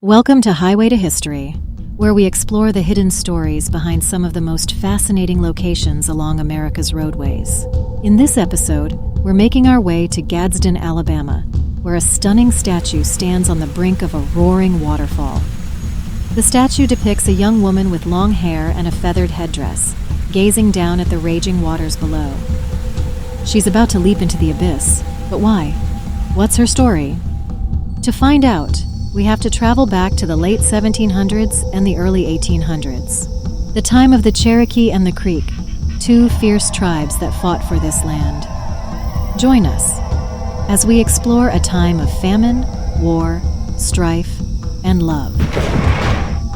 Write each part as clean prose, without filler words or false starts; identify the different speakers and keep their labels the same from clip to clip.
Speaker 1: Welcome to Highway to History, where we explore the hidden stories behind some of the most fascinating locations along America's roadways. In this episode, we're making our way to Gadsden, Alabama, where a stunning statue stands on the brink of a roaring waterfall. The statue depicts a young woman with long hair and a feathered headdress, gazing down at the raging waters below. She's about to leap into the abyss, but why? What's her story? To find out, we have to travel back to the late 1700s and the early 1800s, the time of the Cherokee and the Creek, two fierce tribes that fought for this land. Join us as we explore a time of famine, war, strife, and love.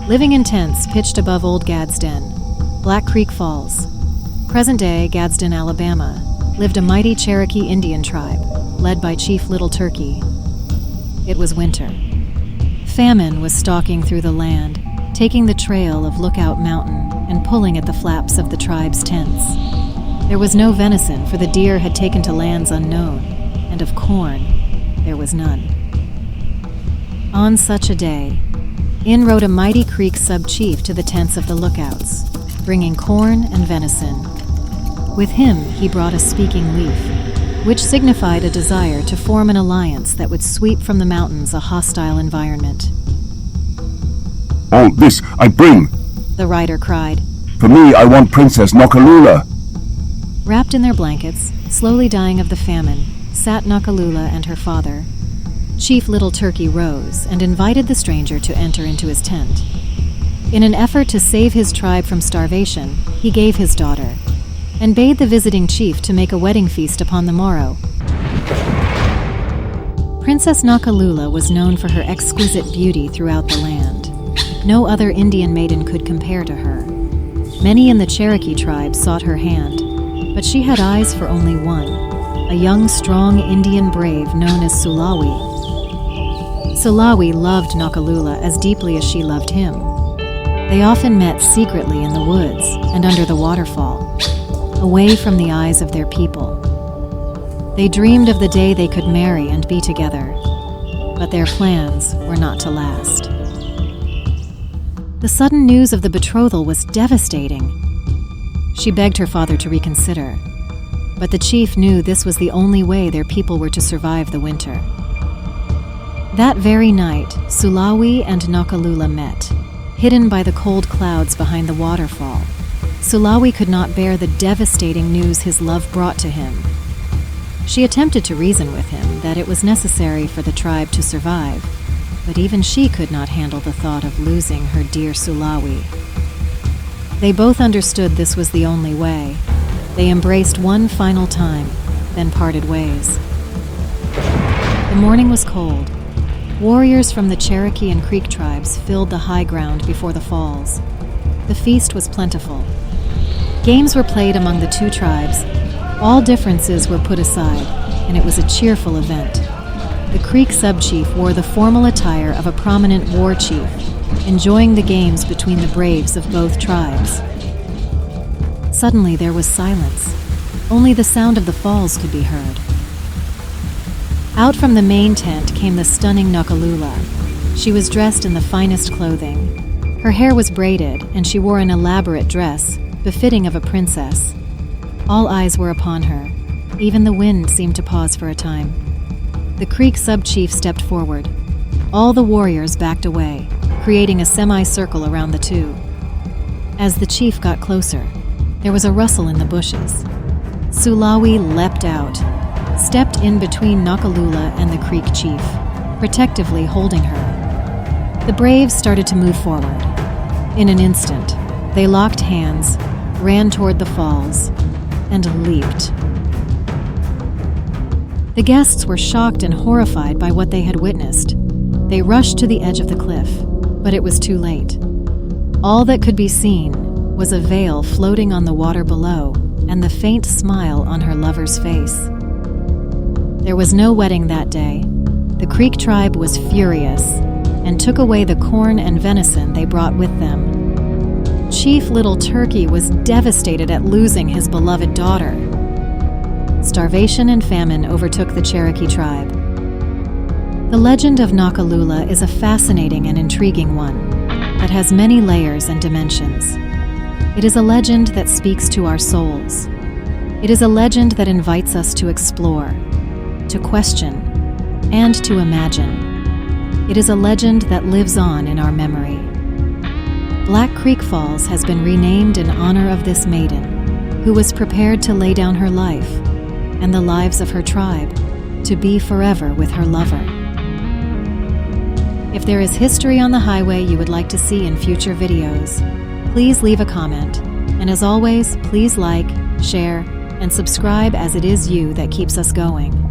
Speaker 1: Living in tents pitched above Old Gadsden, Black Creek Falls, present-day Gadsden, Alabama, lived a mighty Cherokee Indian tribe, led by Chief Little Turkey. It was winter. Famine was stalking through the land, taking the trail of Lookout Mountain and pulling at the flaps of the tribe's tents. There was no venison, for the deer had taken to lands unknown, and of corn there was none. On such a day, in rode a mighty Creek sub-chief to the tents of the lookouts, bringing corn and venison. With him he brought a speaking leaf, which signified a desire to form an alliance that would sweep from the mountains a hostile environment.
Speaker 2: "All this I bring,"
Speaker 1: the rider cried.
Speaker 2: "For me, I want Princess Noccalula."
Speaker 1: Wrapped in their blankets, slowly dying of the famine, sat Noccalula and her father. Chief Little Turkey rose and invited the stranger to enter into his tent. In an effort to save his tribe from starvation, he gave his daughter, and bade the visiting chief to make a wedding feast upon the morrow. Princess Noccalula was known for her exquisite beauty throughout the land. No other Indian maiden could compare to her. Many in the Cherokee tribe sought her hand, but she had eyes for only one, a young, strong Indian brave known as Tsuwali. Tsuwali loved Noccalula as deeply as she loved him. They often met secretly in the woods and under the waterfall, away from the eyes of their people. They dreamed of the day they could marry and be together, but their plans were not to last. The sudden news of the betrothal was devastating. She begged her father to reconsider, but the chief knew this was the only way their people were to survive the winter. That very night, Tsuwali and Noccalula met, hidden by the cold clouds behind the waterfall. Tsuwali could not bear the devastating news his love brought to him. She attempted to reason with him that it was necessary for the tribe to survive, but even she could not handle the thought of losing her dear Tsuwali. They both understood this was the only way. They embraced one final time, then parted ways. The morning was cold. Warriors from the Cherokee and Creek tribes filled the high ground before the falls. The feast was plentiful. Games were played among the two tribes. All differences were put aside, and it was a cheerful event. The Creek sub-chief wore the formal attire of a prominent war chief, enjoying the games between the braves of both tribes. Suddenly there was silence. Only the sound of the falls could be heard. Out from the main tent came the stunning Noccalula. She was dressed in the finest clothing. Her hair was braided, and she wore an elaborate dress, befitting of a princess. All eyes were upon her. Even the wind seemed to pause for a time. The Creek sub-chief stepped forward. All the warriors backed away, creating a semicircle around the two. As the chief got closer, there was a rustle in the bushes. Tsuwali leapt out, stepped in between Noccalula and the Creek chief, protectively holding her. The braves started to move forward. In an instant, they locked hands, ran toward the falls, and leaped. The guests were shocked and horrified by what they had witnessed. They rushed to the edge of the cliff, but it was too late. All that could be seen was a veil floating on the water below and the faint smile on her lover's face. There was no wedding that day. The Creek tribe was furious and took away the corn and venison they brought with them. Chief Little Turkey was devastated at losing his beloved daughter. Starvation and famine overtook the Cherokee tribe. The legend of Noccalula is a fascinating and intriguing one that has many layers and dimensions. It is a legend that speaks to our souls. It is a legend that invites us to explore, to question, and to imagine. It is a legend that lives on in our memory. Black Creek Falls has been renamed in honor of this maiden, who was prepared to lay down her life and the lives of her tribe to be forever with her lover. If there is history on the highway you would like to see in future videos, please leave a comment. And as always, please like, share, and subscribe, as it is you that keeps us going.